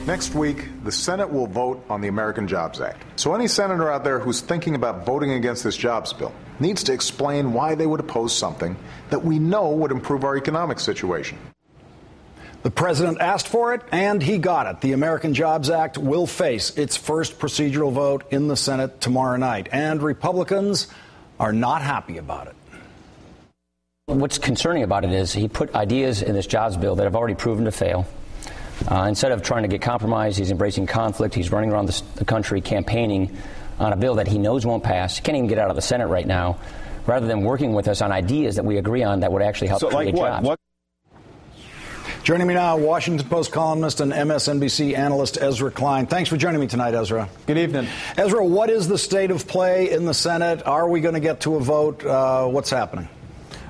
Next week, the Senate will vote on the American Jobs Act. So any senator out there who's thinking about voting against this jobs bill needs to explain why they would oppose something that we know would improve our economic situation. The president asked for it, and he got it. The American Jobs Act will face its first procedural vote in the Senate tomorrow night, and Republicans are not happy about it. What's concerning about it is he put ideas in this jobs bill that have already proven to fail. Instead of trying to get compromise, he's embracing conflict. He's running around the country campaigning on a bill that he knows won't pass. He can't even get out of the Senate right now, rather than working with us on ideas that we agree on that would actually help create jobs. Joining me now, Washington Post columnist and MSNBC analyst Ezra Klein. Thanks for joining me tonight, Ezra. Good evening. Ezra, what is the state of play in the Senate? Are we going to get to a vote? What's happening?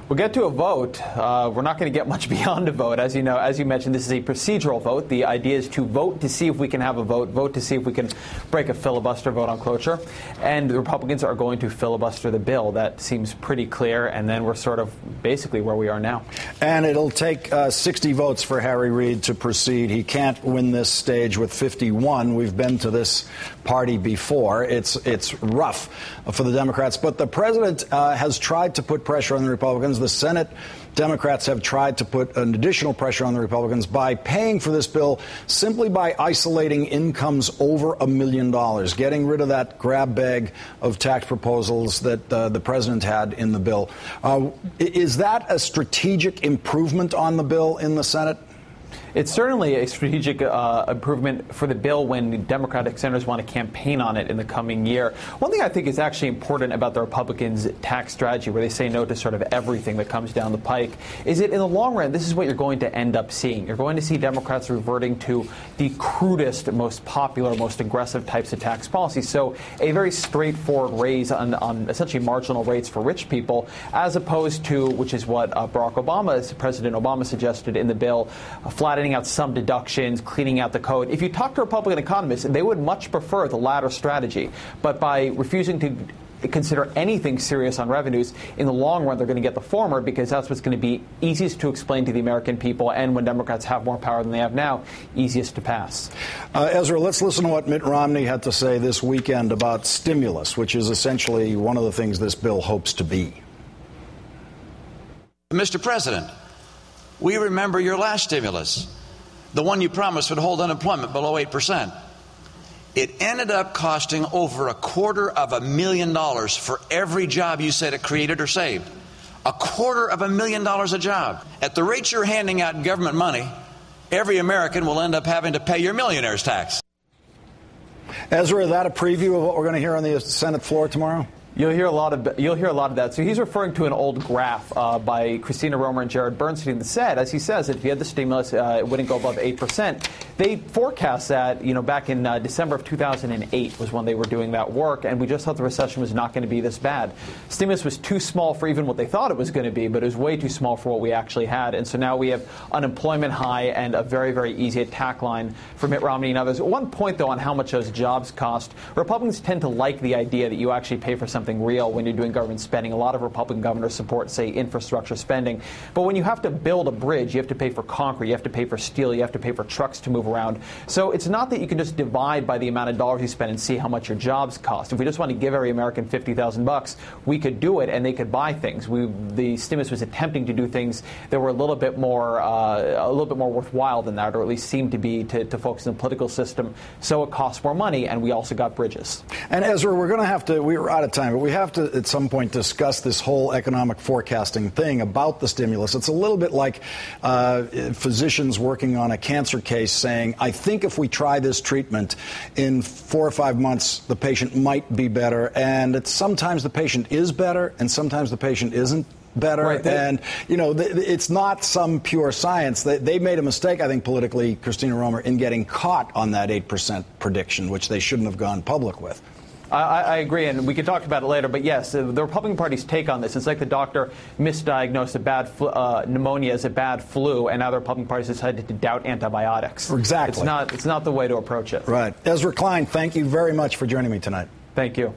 We'll get to a vote. We're not going to get much beyond a vote. As you know, as you mentioned, this is a procedural vote. The idea is to vote to see if we can have a vote to see if we can break a filibuster vote on cloture. And the Republicans are going to filibuster the bill. That seems pretty clear. And then we're sort of basically where we are now. And it'll take 60 votes for Harry Reid to proceed. He can't win this stage with 51. We've been to this party before. It's rough for the Democrats. But the president has tried to put pressure on the Republicans. The Senate Democrats have tried to put an additional pressure on the Republicans by paying for this bill simply by isolating incomes over $1 million, getting rid of that grab bag of tax proposals that the president had in the bill. Is that a strategic improvement on the bill in the Senate? It's certainly a strategic improvement for the bill when Democratic senators want to campaign on it in the coming year. One thing I think is actually important about the Republicans' tax strategy, where they say no to sort of everything that comes down the pike, is that in the long run, this is what you're going to end up seeing. You're going to see Democrats reverting to the crudest, most popular, most aggressive types of tax policy. So a very straightforward raise on essentially marginal rates for rich people, as opposed to, which is what President Obama suggested in the bill, flattening out some deductions, cleaning out the code. If you talk to Republican economists, they would much prefer the latter strategy. But by refusing to consider anything serious on revenues, in the long run, they're going to get the former, because that's what's going to be easiest to explain to the American people, and when Democrats have more power than they have now, easiest to pass. Ezra, let's listen to what Mitt Romney had to say this weekend about stimulus, which is essentially one of the things this bill hopes to be. Mr. President, we remember your last stimulus, the one you promised would hold unemployment below 8%. It ended up costing over $250,000 for every job you said it created or saved. $250,000 a job. At the rate you're handing out government money, every American will end up having to pay your millionaire's tax. Ezra, is that a preview of what we're going to hear on the Senate floor tomorrow? You'll hear a lot of that. So he's referring to an old graph by Christina Romer and Jared Bernstein that said, as he says, that if you had the stimulus, it wouldn't go above 8%. They forecast that, back in December of 2008 was when they were doing that work, and we just thought the recession was not going to be this bad. Stimulus was too small for even what they thought it was going to be, but it was way too small for what we actually had. And so now we have unemployment high and a very, very easy attack line for Mitt Romney and others. One point, though, on how much those jobs cost. Republicans tend to like the idea that you actually pay for something real when you're doing government spending. A lot of Republican governors support, say, infrastructure spending. But when you have to build a bridge, you have to pay for concrete, you have to pay for steel, you have to pay for trucks to move around. So it's not that you can just divide by the amount of dollars you spend and see how much your jobs cost. If we just want to give every American $50,000, we could do it and they could buy things. The stimulus was attempting to do things that were a little bit more worthwhile than that, or at least seemed to be to folks in the political system. So it costs more money, and we also got bridges. And Ezra, we're out of time, but we have to at some point discuss this whole economic forecasting thing about the stimulus. It's a little bit like physicians working on a cancer case saying, I think if we try this treatment in 4 or 5 months, the patient might be better. And sometimes the patient is better and sometimes the patient isn't better. Right. And, it's not some pure science. They made a mistake, I think, politically, Christina Romer, in getting caught on that 8% prediction, which they shouldn't have gone public with. I agree, and we can talk about it later. But yes, the Republican Party's take on this, it's like the doctor misdiagnosed pneumonia as a bad flu, and now the Republican Party decided to doubt antibiotics. Exactly. It's not the way to approach it. Right. Ezra Klein, thank you very much for joining me tonight. Thank you.